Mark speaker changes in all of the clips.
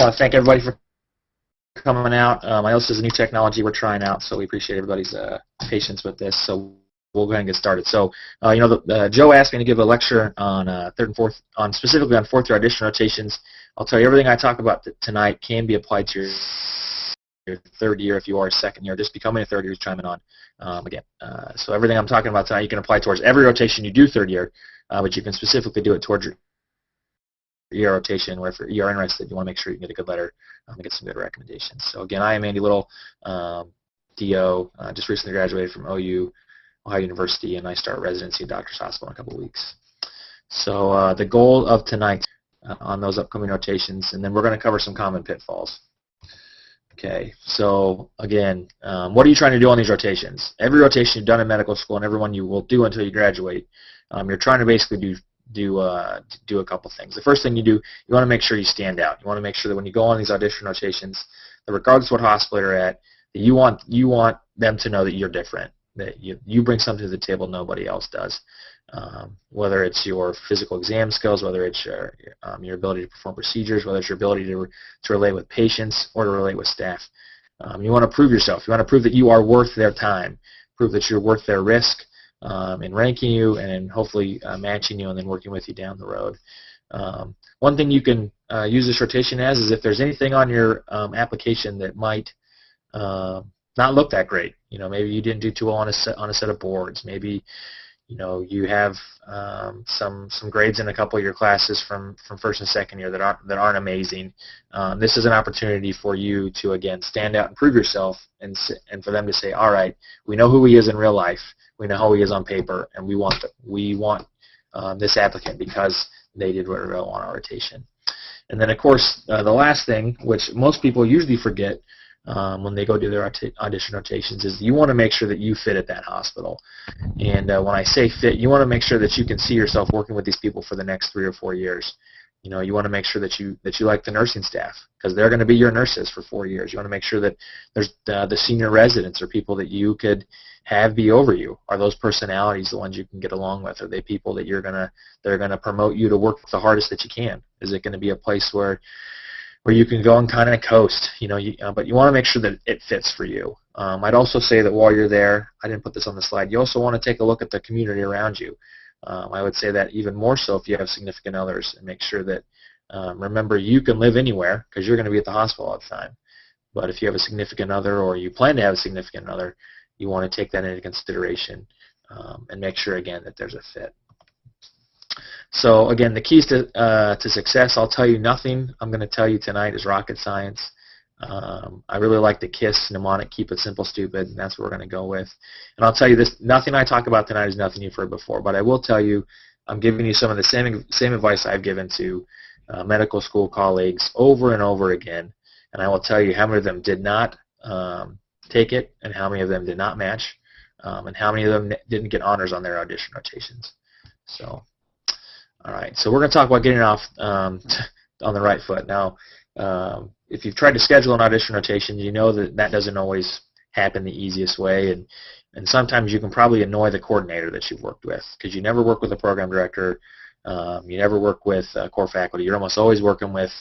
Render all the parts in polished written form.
Speaker 1: want to thank everybody for coming out. I know this is a new technology we're trying out, so we appreciate everybody's patience with this. So we'll go ahead and get started. So, Joe asked me to give a lecture on third and fourth, specifically on fourth-year audition rotations. I'll tell you, everything I talk about tonight can be applied to your third year if you are a second year. Just becoming a third year is chiming on again. So everything I'm talking about tonight you can apply towards every rotation you do third year, but you can specifically do it towards your year rotation, where if you are interested, you want to make sure you can get a good letter and get some good recommendations. So again, I am Andy Little, DO, just recently graduated from OU, Ohio University, and I start residency at Doctor's Hospital in a couple of weeks. So the goal of tonight on those upcoming rotations, and then we're going to cover some common pitfalls. Okay, so again, what are you trying to do on these rotations? Every rotation you've done in medical school and every one you will do until you graduate, you're trying to basically do a couple things. The first thing you do, you want to make sure you stand out. You want to make sure that when you go on these audition rotations, that regardless of what hospital you're at, that you want them to know that you're different, that you bring something to the table nobody else does. Whether it's your physical exam skills, whether it's your ability to perform procedures, whether it's your ability to relate with patients or to relate with staff. You want to prove yourself. You want to prove that you are worth their time, prove that you're worth their risk in ranking you and hopefully matching you and then working with you down the road. One thing you can use this rotation as is if there's anything on your application that might not look that great. Maybe you didn't do too well on a set of boards. Maybe you have some grades in a couple of your classes from first and second year that aren't amazing. This is an opportunity for you to again stand out and prove yourself, and for them to say, all right, we know who he is in real life, we know how he is on paper, and we want this applicant because they did really well on our rotation. And then of course the last thing, which most people usually forget when they go do their audition rotations, is you want to make sure that you fit at that hospital. And when I say fit, you want to make sure that you can see yourself working with these people for the next 3 or 4 years. You want to make sure that you like the nursing staff, because they're going to be your nurses for 4 years. You want to make sure that there's the senior residents or people that you could have be over you. Are those personalities the ones you can get along with? Are they people that they're going to promote you to work the hardest that you can? Is it going to be a place where you can go and kind of coast, but you want to make sure that it fits for you. I'd also say that while you're there, I didn't put this on the slide, you also want to take a look at the community around you. I would say that even more so if you have significant others, and make sure that, remember, you can live anywhere because you're going to be at the hospital all the time. But if you have a significant other or you plan to have a significant other, you want to take that into consideration and make sure, again, that there's a fit. So again, the keys to success, I'll tell you nothing I'm going to tell you tonight is rocket science. I really like the KISS mnemonic, keep it simple, stupid, and that's what we're going to go with. And I'll tell you this, nothing I talk about tonight is nothing you've heard before, but I will tell you I'm giving you some of the same advice I've given to medical school colleagues over and over again, and I will tell you how many of them did not take it and how many of them did not match and how many of them didn't get honors on their audition rotations. So. All right, so we're going to talk about getting off on the right foot. Now, if you've tried to schedule an audition rotation, you know that doesn't always happen the easiest way, and sometimes you can probably annoy the coordinator that you've worked with, because you never work with a program director, you never work with core faculty. You're almost always working with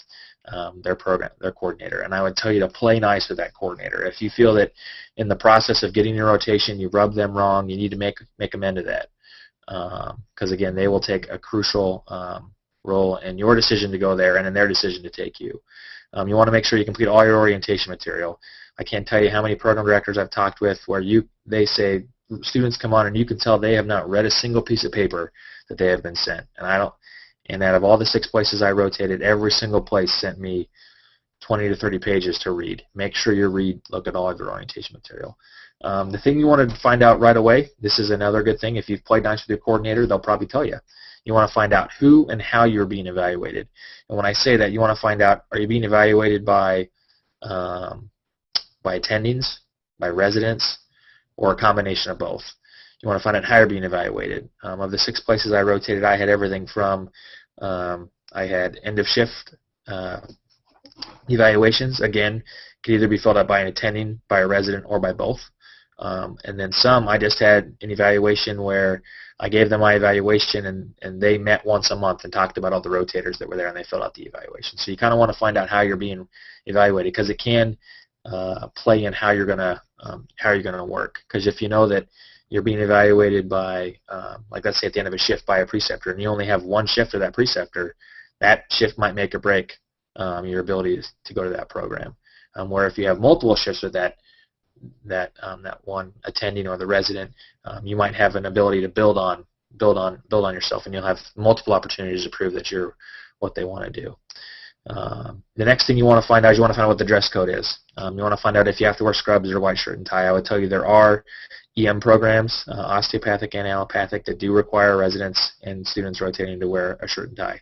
Speaker 1: their coordinator, and I would tell you to play nice with that coordinator. If you feel that in the process of getting your rotation you rubbed them wrong, you need to make amend to that. Because again, they will take a crucial role in your decision to go there and in their decision to take you. You want to make sure you complete all your orientation material. I can't tell you how many program directors I've talked with where they say students come on and you can tell they have not read a single piece of paper that they have been sent. And out of all the 6 places I rotated, every single place sent me 20 to 30 pages to read. Make sure you look at all of your orientation material. The thing you want to find out right away, this is another good thing, if you've played nice with your coordinator, they'll probably tell you. You want to find out who and how you're being evaluated. And when I say that, you want to find out, are you being evaluated by attendings, by residents, or a combination of both? You want to find out how you're being evaluated. Of the 6 places I rotated, I had everything from, I had end of shift evaluations, again, could either be filled out by an attending, by a resident, or by both. And then some, I just had an evaluation where I gave them my evaluation, and they met once a month and talked about all the rotators that were there, and they filled out the evaluation. So you kind of want to find out how you're being evaluated, because it can play in how you're gonna work. Because if you know that you're being evaluated by, like let's say at the end of a shift by a preceptor, and you only have one shift of that preceptor, that shift might make or break your ability to go to that program. Where if you have multiple shifts with that one attending or the resident, you might have an ability to build on yourself, and you'll have multiple opportunities to prove that you're what they want to do. The next thing you want to find out is you want to find out what the dress code is. You want to find out if you have to wear scrubs or white shirt and tie. I would tell you there are EM programs, osteopathic and allopathic, that do require residents and students rotating to wear a shirt and tie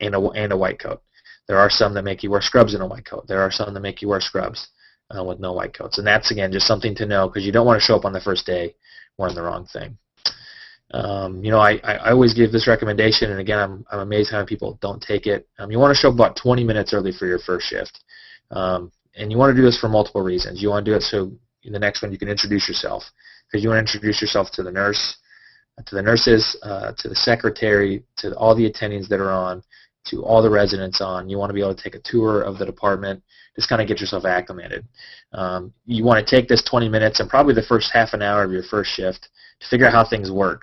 Speaker 1: and a white coat. There are some that make you wear scrubs and a white coat. There are some that make you wear scrubs with no white coats. And that's, again, just something to know, because you don't want to show up on the first day wearing the wrong thing. I always give this recommendation, and again, I'm amazed how many people don't take it. You want to show up about 20 minutes early for your first shift. And you want to do this for multiple reasons. You want to do it so in the next one you can introduce yourself, because you want to introduce yourself to the nurse, to the nurses, to the secretary, to all the attendings that are on, to all the residents on. You want to be able to take a tour of the department, just kind of get yourself acclimated. You want to take this 20 minutes and probably the first half an hour of your first shift to figure out how things work.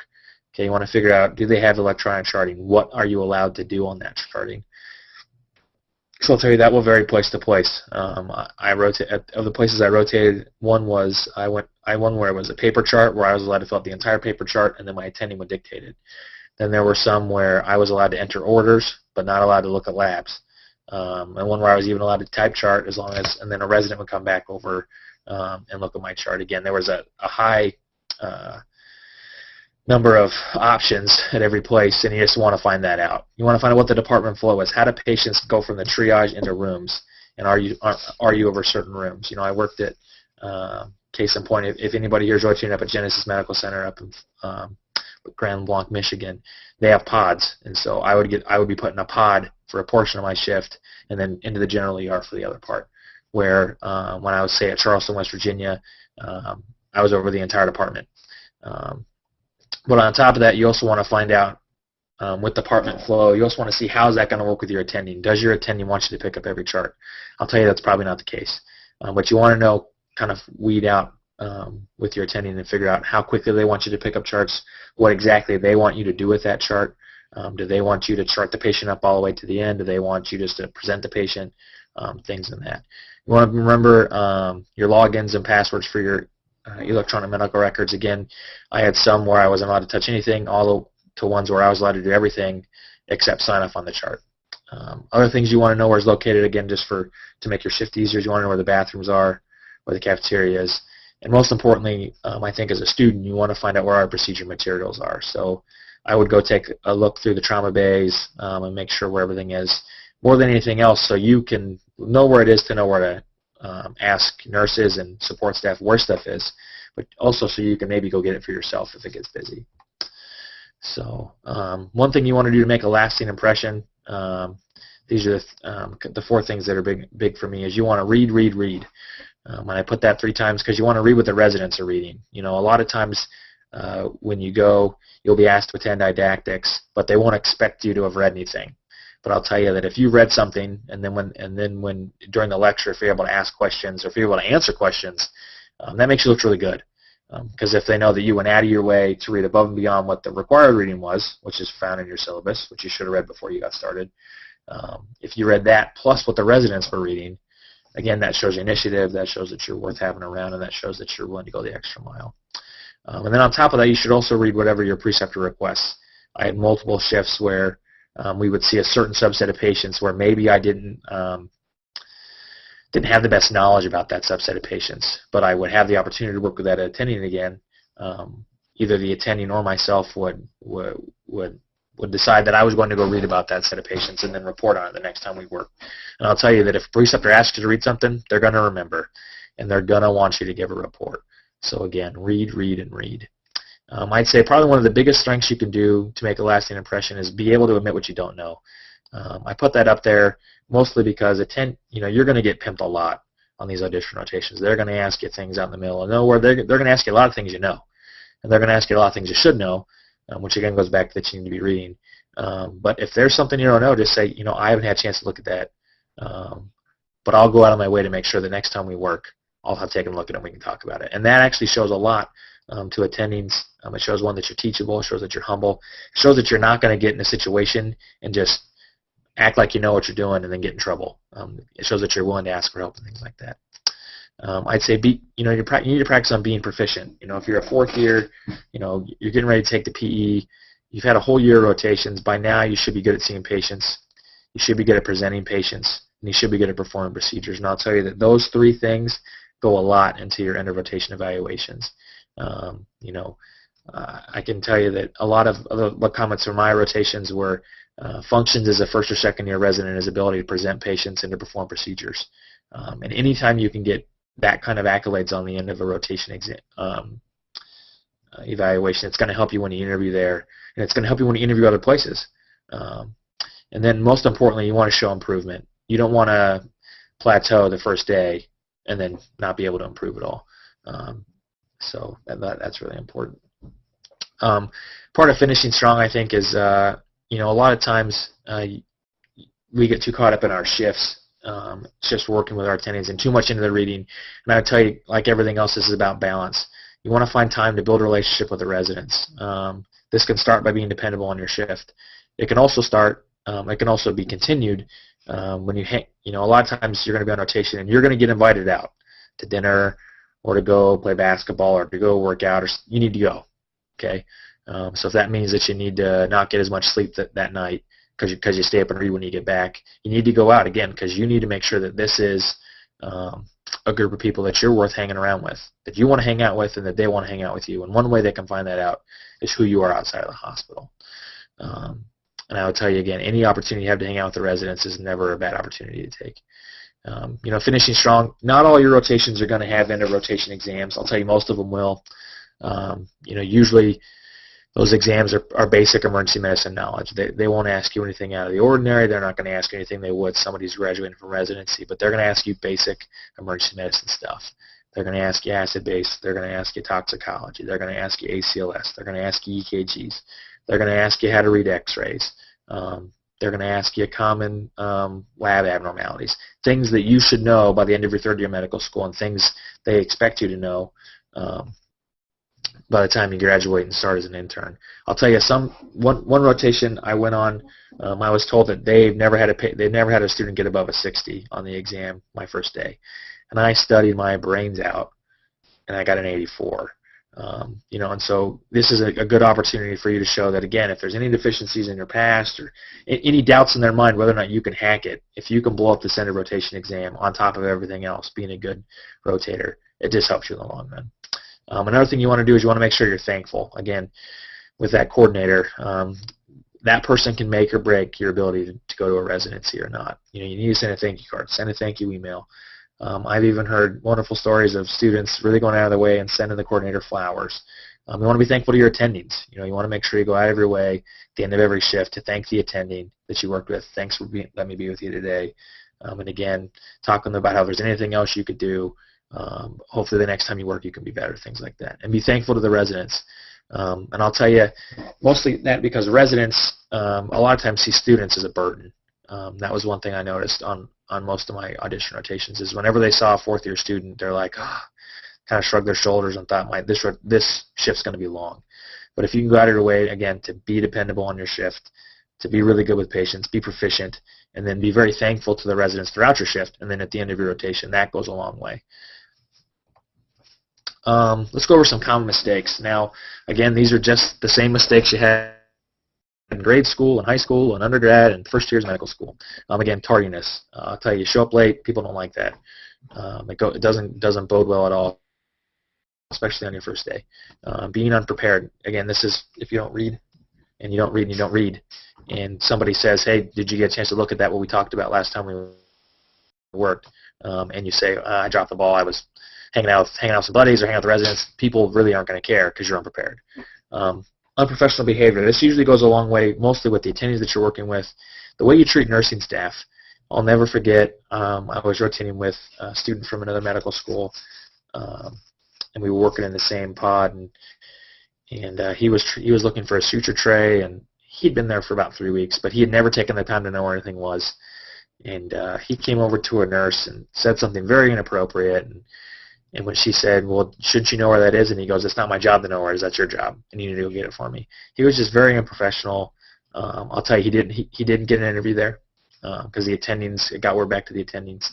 Speaker 1: Okay, you want to figure out, do they have electronic charting? What are you allowed to do on that charting? So I'll tell you that will vary place to place. Of the places I rotated, one was one where it was a paper chart where I was allowed to fill out the entire paper chart, and then my attending would dictate it. Then there were some where I was allowed to enter orders, but not allowed to look at labs. And one where I was even allowed to type chart and then a resident would come back over and look at my chart again. There was a high number of options at every place, and you just want to find that out. You want to find out what the department flow is. How do patients go from the triage into rooms, and are you over certain rooms? I worked at, case in point, if anybody here is rotating up at Genesis Medical Center up in Grand Blanc, Michigan, they have pods, and so I would be put in a pod for a portion of my shift, and then into the general ER for the other part. Where when I was, say, at Charleston, West Virginia, I was over the entire department. But on top of that, you also want to find out with department flow, you also want to see how is that going to work with your attending. Does your attending want you to pick up every chart? I'll tell you that's probably not the case. But you want to know, kind of weed out with your attending and figure out how quickly they want you to pick up charts, what exactly they want you to do with that chart. Do they want you to chart the patient up all the way to the end? Do they want you just to present the patient? Things in that. You want to remember your logins and passwords for your electronic medical records. Again, I had some where I wasn't allowed to touch anything, all to ones where I was allowed to do everything except sign off on the chart. Other things you want to know where it's located, again, just to make your shift easier, you want to know where the bathrooms are, where the cafeteria is. And most importantly, I think as a student, you want to find out where our procedure materials are. So I would go take a look through the trauma bays and make sure where everything is, more than anything else, so you can know where it is to know where to ask nurses and support staff where stuff is, but also so you can maybe go get it for yourself if it gets busy. So one thing you want to do to make a lasting impression, these are the four things that are big for me, is you want to read, read, read. When I put that 3 times, because you want to read what the residents are reading. A lot of times when you go, you'll be asked to attend didactics, but they won't expect you to have read anything. But I'll tell you that if you read something, and then when during the lecture, if you're able to ask questions or if you're able to answer questions, that makes you look really good. Because if they know that you went out of your way to read above and beyond what the required reading was, which is found in your syllabus, which you should have read before you got started, if you read that plus what the residents were reading, again, that shows your initiative, that shows that you're worth having around, and that shows that you're willing to go the extra mile. And then on top of that, you should also read whatever your preceptor requests. I had multiple shifts where we would see a certain subset of patients where maybe I didn't have the best knowledge about that subset of patients, but I would have the opportunity to work with that attending again. Either the attending or myself would decide that I was going to go read about that set of patients and then report on it the next time we work. And I'll tell you that if a preceptor asks you to read something, they're going to remember, and they're going to want you to give a report. So again, read, read, and read. I'd say probably one of the biggest strengths you can do to make a lasting impression is be able to admit what you don't know. I put that up there mostly because you're going to get pimped a lot on these audition rotations. They're going to ask you things out in the middle of nowhere. They're going to ask you a lot of things you know, and they're going to ask you a lot of things you should know, which again goes back to that you need to be reading. But if there's something you don't know, just say, I haven't had a chance to look at that, but I'll go out of my way to make sure the next time we work, I'll have taken a look at it and we can talk about it. And that actually shows a lot to attendings. It shows, one, that you're teachable. It shows that you're humble. It shows that you're not going to get in a situation and just act like you know what you're doing and then get in trouble. It shows that you're willing to ask for help and things like that. I'd say you need to practice on being proficient. If you're a fourth year, you're getting ready to take the PE. You've had a whole year of rotations. By now, you should be good at seeing patients. You should be good at presenting patients, and you should be good at performing procedures. And I'll tell you that those three things go a lot into your end of rotation evaluations. I can tell you that a lot of the comments from my rotations were functions as a first or second year resident, his ability to present patients and to perform procedures. And anytime you can get that kind of accolades on the end of a rotation evaluation, it's going to help you when you interview there, and it's going to help you when you interview other places. And then most importantly, you want to show improvement. You don't want to plateau the first day and then not be able to improve at all. So that's really important. Part of finishing strong, I think, is a lot of times we get too caught up in our shifts, just working with our attendings and too much into the reading. And I would tell you, like everything else, this is about balance. You want to find time to build a relationship with the residents. This can start by being dependable on your shift. It can also be continued when you hang. A lot of times you're going to be on rotation and you're going to get invited out to dinner or to go play basketball or to go work out, or you need to go. Okay, so if that means that you need to not get as much sleep that night because you stay up and read when you get back, you need to go out again because you need to make sure that this is a group of people that you're worth hanging around with, that you want to hang out with, and that they want to hang out with you. And one way they can find that out is who you are outside of the hospital. And I would tell you again, any opportunity you have to hang out with the residents is never a bad opportunity to take. Finishing strong, not all your rotations are going to have end of rotation exams. I'll tell you, most of them will. Usually those exams are basic emergency medicine knowledge. They won't ask you anything out of the ordinary. They're not going to ask you anything they would somebody who's graduating from residency, but they're going to ask you basic emergency medicine stuff. They're going to ask you acid base. They're going to ask you toxicology. They're going to ask you ACLS. They're going to ask you EKGs. They're going to ask you how to read x-rays. They're going to ask you common lab abnormalities, things that you should know by the end of your third year medical school, and things they expect you to know by the time you graduate and start as an intern. I'll tell you, one rotation I went on, I was told that they've never had a student get above a 60 on the exam my first day, and I studied my brains out, and I got an 84. And so this is a good opportunity for you to show that, again, if there's any deficiencies in your past or any doubts in their mind whether or not you can hack it, if you can blow up the center rotation exam on top of everything else, being a good rotator, it just helps you in the long run. Another thing you want to do is you want to make sure you're thankful. Again, with that coordinator, that person can make or break your ability to go to a residency or not. You need to send a thank you card, send a thank you email. I've even heard wonderful stories of students really going out of their way and sending the coordinator flowers. You want to be thankful to your attendings. You want to make sure you go out of your way at the end of every shift to thank the attending that you worked with. Thanks for letting me be with you today. And again, talk to them about how there's anything else you could do. Hopefully the next time you work you can be better, things like that. And be thankful to the residents. And I'll tell you, mostly that because residents a lot of times see students as a burden. That was one thing I noticed on most of my audition rotations, is whenever they saw a fourth-year student, they're like, kind of shrug their shoulders and thought, this shift's going to be long. But if you can go out of your way, again, to be dependable on your shift, to be really good with patients, be proficient, and then be very thankful to the residents throughout your shift, and then at the end of your rotation, that goes a long way. Let's go over some common mistakes. Now, again, these are just the same mistakes you had in grade school and high school and undergrad and first years of medical school. Again, tardiness. I'll tell you show up late, people don't like that. It doesn't bode well at all, especially on your first day. Being unprepared. Again, this is if you don't read and you don't read and you don't read, and somebody says, hey, did you get a chance to look at that, what we talked about last time we worked, and you say, I dropped the ball, I was hanging out with some buddies or hanging out with the residents, people really aren't going to care because you're unprepared. Unprofessional behavior. This usually goes a long way, mostly with the attendees that you're working with. The way you treat nursing staff. I'll never forget, I was rotating with a student from another medical school, and we were working in the same pod, and he was looking for a suture tray, and he'd been there for about 3 weeks, but he had never taken the time to know where anything was. And he came over to a nurse and said something very inappropriate, and when she said, well, shouldn't you know where that is? And he goes, it's not my job to know where it is, that's your job, and you need to go get it for me. He was just very unprofessional. I'll tell you, he didn't get an interview there because the attendings, it got word back to the attendings.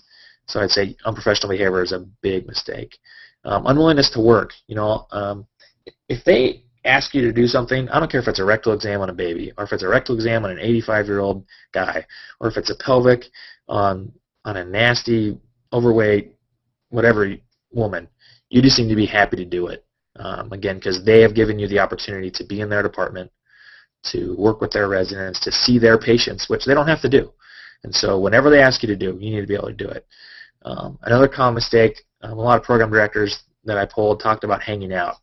Speaker 1: So I'd say unprofessional behavior is a big mistake. Unwillingness to work. If they ask you to do something, I don't care if it's a rectal exam on a baby, or if it's a rectal exam on an 85-year-old guy, or if it's a pelvic on a nasty, overweight, whatever woman, you just seem to be happy to do it. Again, because they have given you the opportunity to be in their department, to work with their residents, to see their patients, which they don't have to do. And so whenever they ask you to do, you need to be able to do it. Another common mistake, a lot of program directors that I polled talked about hanging out.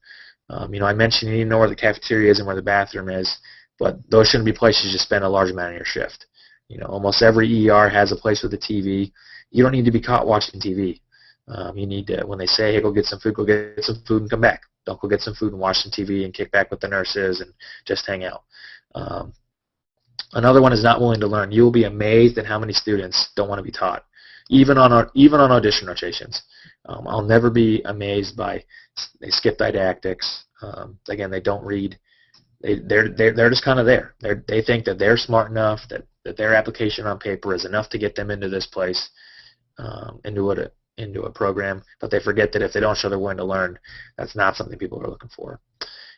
Speaker 1: I mentioned you need to know where the cafeteria is and where the bathroom is, but those shouldn't be places you spend a large amount of your shift. Almost every ER has a place with a TV. You don't need to be caught watching TV. You need to, when they say, hey, go get some food and come back. Don't go get some food and watch some TV and kick back with the nurses and just hang out. Another one is not willing to learn. You will be amazed at how many students don't want to be taught, even on audition rotations. I'll never be amazed by they skip didactics. Again, they don't read. They're just kind of there. They think that they're smart enough, that their application on paper is enough to get them into this place, into a program, but they forget that if they don't show they're willing to learn, that's not something people are looking for.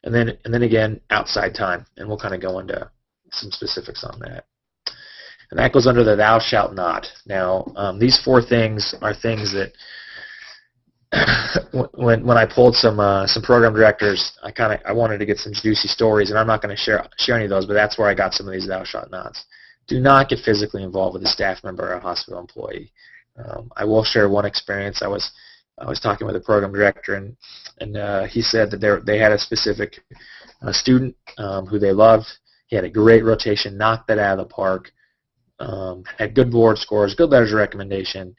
Speaker 1: And then again, outside time, and we'll kind of go into some specifics on that. And that goes under the thou shalt not. Now, these 4 things are things that when I pulled some program directors, I wanted to get some juicy stories, and I'm not going to share any of those, but that's where I got some of these thou shalt nots. Do not get physically involved with a staff member or a hospital employee. I will share one experience. I was talking with a program director, and he said that they had a specific student who they loved. He had a great rotation, knocked that out of the park, had good board scores, good letters of recommendation,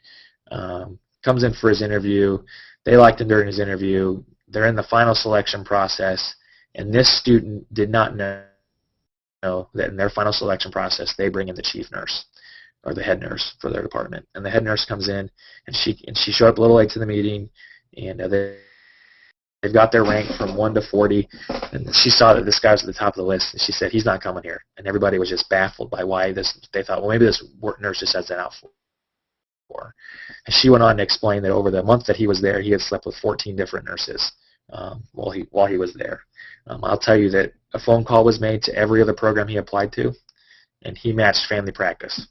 Speaker 1: comes in for his interview. They liked him during his interview. They're in the final selection process, and this student did not know that in their final selection process they bring in the chief nurse or the head nurse for their department. And the head nurse comes in, and she showed up a little late to the meeting, and they've got their rank from 1 to 40, and she saw that this guy was at the top of the list, and she said, he's not coming here. And everybody was just baffled by why this. They thought, well, maybe this nurse just has that out for. And she went on to explain that over the month that he was there, he had slept with 14 different nurses while he was there. I'll tell you that a phone call was made to every other program he applied to, and he matched family practice.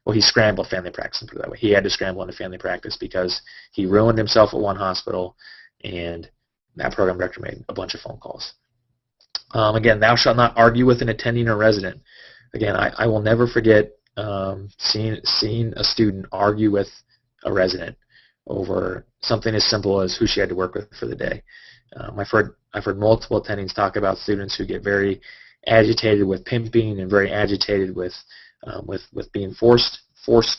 Speaker 1: Well, he scrambled family practice, and put it that way. He had to scramble into family practice because he ruined himself at one hospital, and that program director made a bunch of phone calls. Again, thou shalt not argue with an attending or resident. Again, I will never forget seeing a student argue with a resident over something as simple as who she had to work with for the day. I've heard multiple attendings talk about students who get very agitated with pimping and very agitated with being forced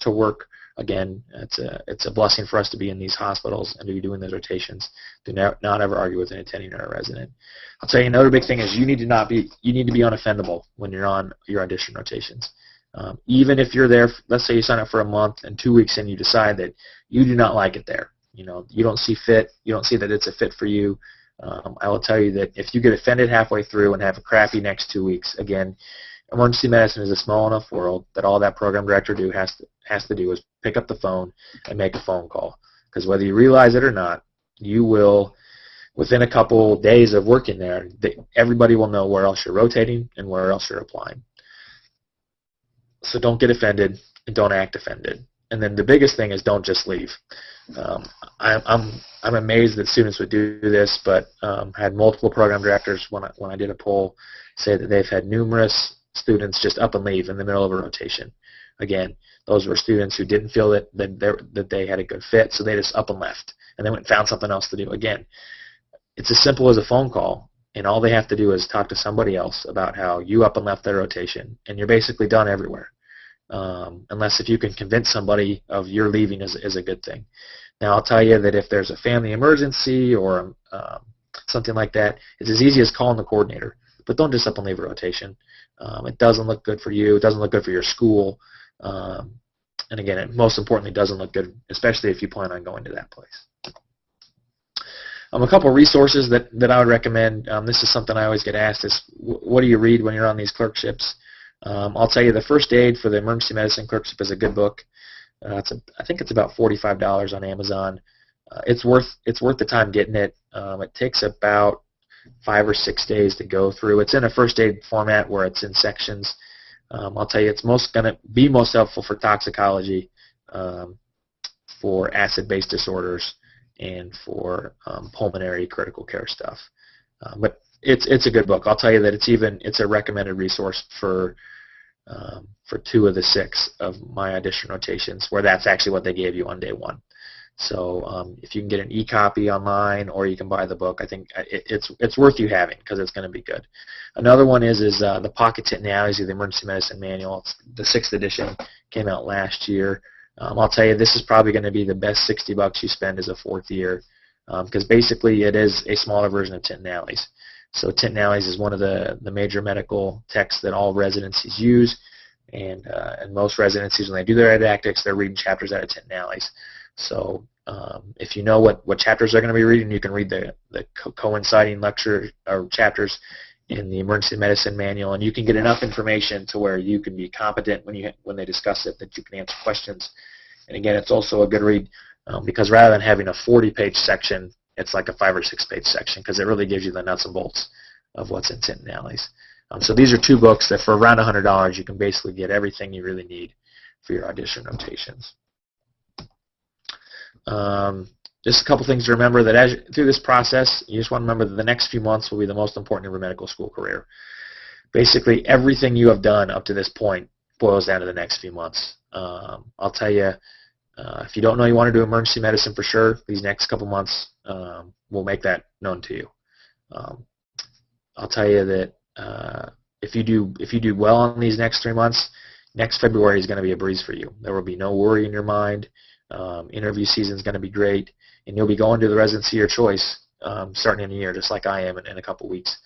Speaker 1: to work. Again, it's a blessing for us to be in these hospitals and to be doing those rotations. Do not ever argue with an attending or a resident. I'll tell you another big thing is you need to be unoffendable when you're on your audition rotations. Even if you're there, let's say you sign up for a month and 2 weeks in you decide that you do not like it there. You don't see that it's a fit for you. I will tell you that if you get offended halfway through and have a crappy next 2 weeks, again, emergency medicine is a small enough world that all that program director has to do is pick up the phone and make a phone call. Because whether you realize it or not, you will, within a couple days of working there, everybody will know where else you're rotating and where else you're applying. So don't get offended and don't act offended. And then the biggest thing is don't just leave. I'm amazed that students would do this, but had multiple program directors when I did a poll say that they've had numerous students just up and leave in the middle of a rotation. Again, those were students who didn't feel that they had a good fit, so they just up and left, and they went and found something else to do. Again, it's as simple as a phone call, and all they have to do is talk to somebody else about how you up and left their rotation, and you're basically done everywhere. unless if you can convince somebody of your leaving is a good thing. Now, I'll tell you that if there's a family emergency or something like that, it's as easy as calling the coordinator. But don't just up and leave a rotation. It doesn't look good for you. It doesn't look good for your school. And again, it most importantly doesn't look good, especially if you plan on going to that place. A couple of resources that I would recommend. This is something I always get asked is, what do you read when you're on these clerkships? I'll tell you, the First Aid for the Emergency Medicine Clerkship is a good book. I think it's about $45 on Amazon. It's worth the time getting it. It takes about 5 or 6 days to go through. It's in a first aid format where it's in sections. I'll tell you, it's going to be most helpful for toxicology, for acid-based disorders, and for pulmonary critical care stuff. But it's a good book. I'll tell you that it's a recommended resource for 2 of the 6 of my audition rotations, where that's actually what they gave you on day 1. So if you can get an e-copy online or you can buy the book, I think it's worth you having, because it's going to be good. Another one is the Pocket Tit Analysis of the Emergency Medicine Manual. It's the 6th edition, came out last year. I'll tell you, this is probably going to be the best $60 you spend as a 4th year, because basically it is a smaller version of Tit Analysis. So Tit Analysis is one of the major medical texts that all residencies use, and most residencies, when they do their didactics, they're reading chapters out of Tit Analysis. So if you know what chapters they're going to be reading, you can read the coinciding lecture or chapters in the Emergency Medicine Manual, and you can get enough information to where you can be competent when they discuss it, that you can answer questions. And again, it's also a good read because rather than having a 40-page section, it's like a 5 or 6-page section, because it really gives you the nuts and bolts of what's in Tit Analysis. So these are 2 books that for around $100 you can basically get everything you really need for your audition rotations. Just a couple things to remember, that through this process, you just want to remember that the next few months will be the most important in your medical school career. Basically, everything you have done up to this point boils down to the next few months. I'll tell you, if you don't know you want to do emergency medicine for sure, these next couple months will make that known to you. I'll tell you that if you do well on these next 3 months, next February is going to be a breeze for you. There will be no worry in your mind. Interview season is going to be great, and you'll be going to the residency of your choice starting in a year, just like I am in a couple weeks.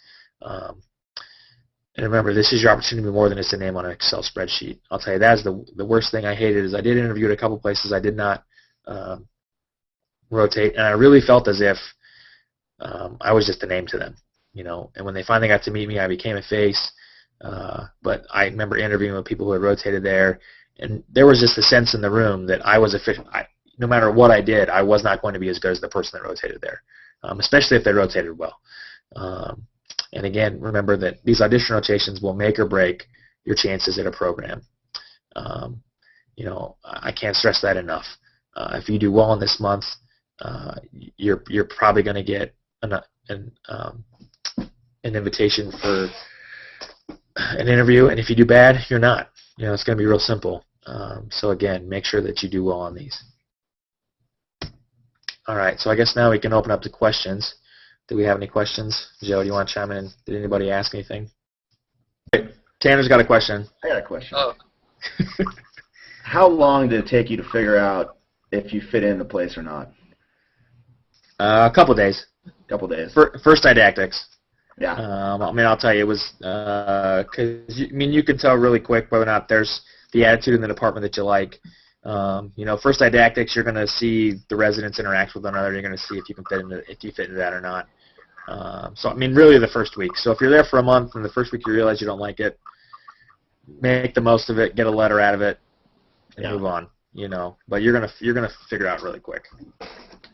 Speaker 1: And remember, this is your opportunity to be more than just a name on an Excel spreadsheet. I'll tell you, that's the worst thing I hated. Is I did interview at a couple places. I did not rotate, and I really felt as if I was just a name to them, you know. And when they finally got to meet me, I became a face. But I remember interviewing with people who had rotated there, and there was just a sense in the room that I was no matter what I did, I was not going to be as good as the person that rotated there, especially if they rotated well. And again, remember that these audition rotations will make or break your chances at a program. You know, I can't stress that enough. If you do well in this month, you're probably going to get an invitation for an interview, and if you do bad, you're not. You know, it's going to be real simple. So again, make sure that you do well on these. All right, so I guess now we can open up to questions. Do we have any questions? Joe, do you want to chime in? Did anybody ask anything? Tanner's got a question.
Speaker 2: I got a question.
Speaker 3: Oh.
Speaker 2: How long did it take you to figure out if you fit in the place or not?
Speaker 1: A couple days.
Speaker 2: Couple days.
Speaker 1: First didactics.
Speaker 2: Yeah.
Speaker 1: I mean, I'll tell you, it was because you can tell really quick whether or not there's the attitude in the department that you like. You know, first didactics, you're going to see the residents interact with one another. You're going to see if you can fit into that or not. So I mean, really the first week. So if you're there for a month and the first week you realize you don't like it, make the most of it, get a letter out of it, and move on. You know, but you're gonna figure it out really quick.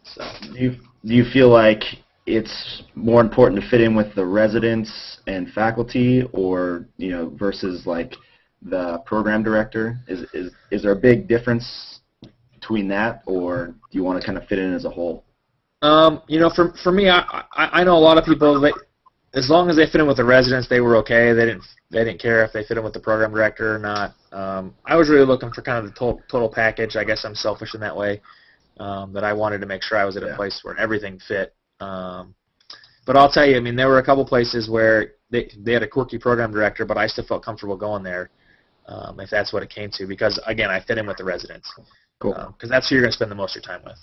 Speaker 1: So
Speaker 2: do you feel like it's more important to fit in with the residents and faculty, or versus like the program director? Is there a big difference between that, or do you want to kind of fit in as a whole?
Speaker 1: For me, I know a lot of people that as long as they fit in with the residents, they were okay. They didn't care if they fit in with the program director or not. I was really looking for kind of the total package. I guess I'm selfish in that way, that I wanted to make sure I was at a place where everything fit. But I'll tell you, I mean, there were a couple places where they had a quirky program director, but I still felt comfortable going there. if that's what it came to, because again, I fit in with the residents.
Speaker 2: Cool.
Speaker 1: Because that's who you're going to spend the most of your time with.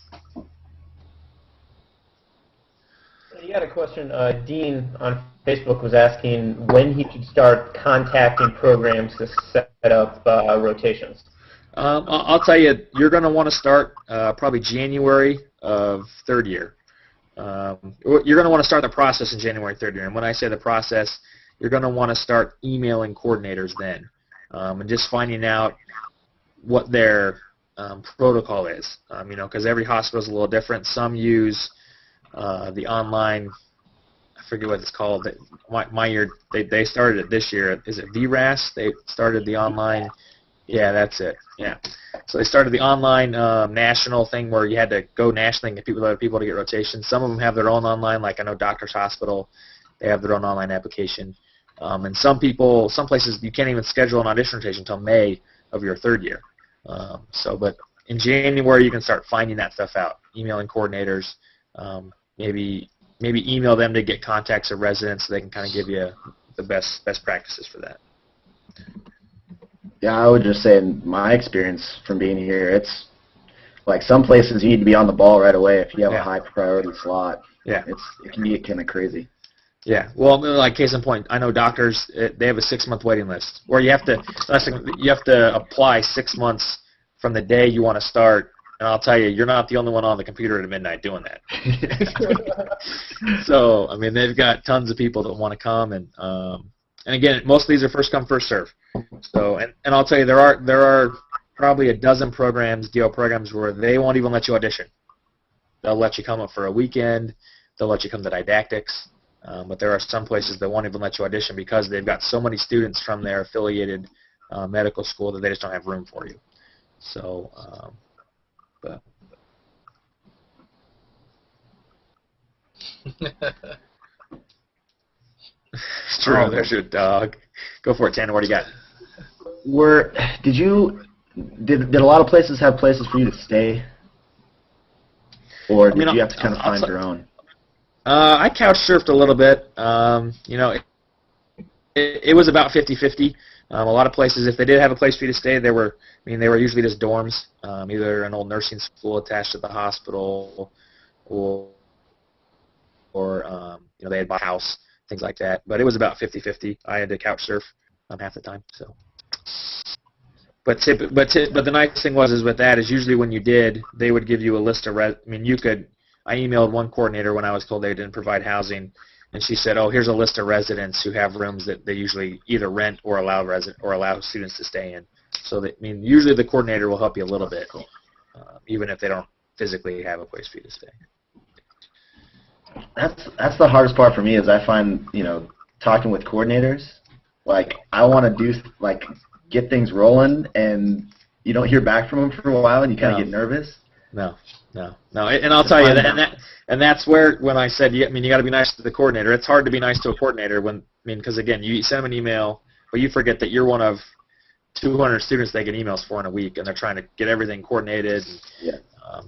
Speaker 3: You got a question. Dean on Facebook was asking when he should start contacting programs to set up rotations.
Speaker 1: I'll tell you, you're going to want to start probably January of third year. You're going to want to start the process in January third year. And when I say the process, you're going to want to start emailing coordinators then, and just finding out what their protocol is. Because every hospital is a little different. Some use the online, I forget what it's called. My year, they started it this year. Is it VRAS? They started the online. Yeah, that's it. Yeah. So they started the online national thing where you had to go nationally and get other people to get rotations. Some of them have their own online, like I know Doctors Hospital, they have their own online application. And some places you can't even schedule an audition rotation until May of your third year. But in January you can start finding that stuff out, emailing coordinators, maybe email them to get contacts of residents so they can kind of give you the best practices for that.
Speaker 2: Yeah, I would just say in my experience from being here, it's like some places you need to be on the ball right away if you have a high priority slot.
Speaker 1: Yeah.
Speaker 2: It can get kind of crazy.
Speaker 1: Yeah. Well, like case in point, I know doctors, they have a 6-month waiting list where you have to apply 6 months from the day you want to start. And I'll tell you, you're not the only one on the computer at midnight doing that. So, I mean, they've got tons of people that want to come, and again, most of these are first come, first serve. So, and I'll tell you, there are probably a dozen programs, DO programs, where they won't even let you audition. They'll let you come up for a weekend. They'll let you come to didactics. But there are some places that won't even let you audition because they've got so many students from their affiliated medical school that they just don't have room for you. So, but. It's true. There's your dog. Go for it, Tanner. What do you got?
Speaker 2: Did a lot of places have places for you to stay, or did you have to kind of find your own?
Speaker 1: I couch surfed a little bit. It was about 50-50. A lot of places, if they did have a place for you to stay, they were usually just dorms, either an old nursing school attached to the hospital, or they had bought a house, things like that. But it was about 50-50. I had to couch surf half the time. So, but the nice thing was with that is usually when you did, they would give you a list of I emailed one coordinator when I was told they didn't provide housing, and she said, "Oh, here's a list of residents who have rooms that they usually either rent or allow students to stay in." So usually the coordinator will help you a little bit, even if they don't physically have a place for you to stay.
Speaker 2: That's the hardest part for me is I find talking with coordinators, like I want to get things rolling, and you don't hear back from them for a while, and you kind of get nervous.
Speaker 1: No. And I'll tell you that, and that's where when I said, you got to be nice to the coordinator. It's hard to be nice to a coordinator because again, you send them an email, but you forget that you're one of 200 students they get emails for in a week, and they're trying to get everything coordinated.
Speaker 2: Yeah.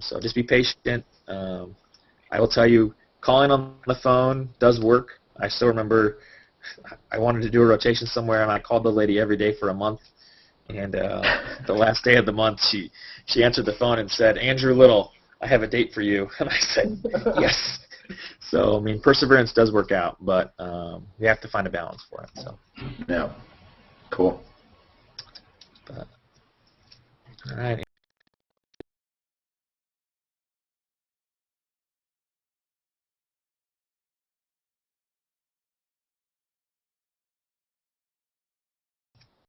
Speaker 1: So just be patient. I will tell you, calling on the phone does work. I still remember I wanted to do a rotation somewhere, and I called the lady every day for a month. And the last day of the month, she answered the phone and said, "Andrew Little, I have a date for you." And I said, "Yes." So, perseverance does work out, but you have to find a balance for it. So.
Speaker 2: Yeah. Cool.
Speaker 1: But, all right.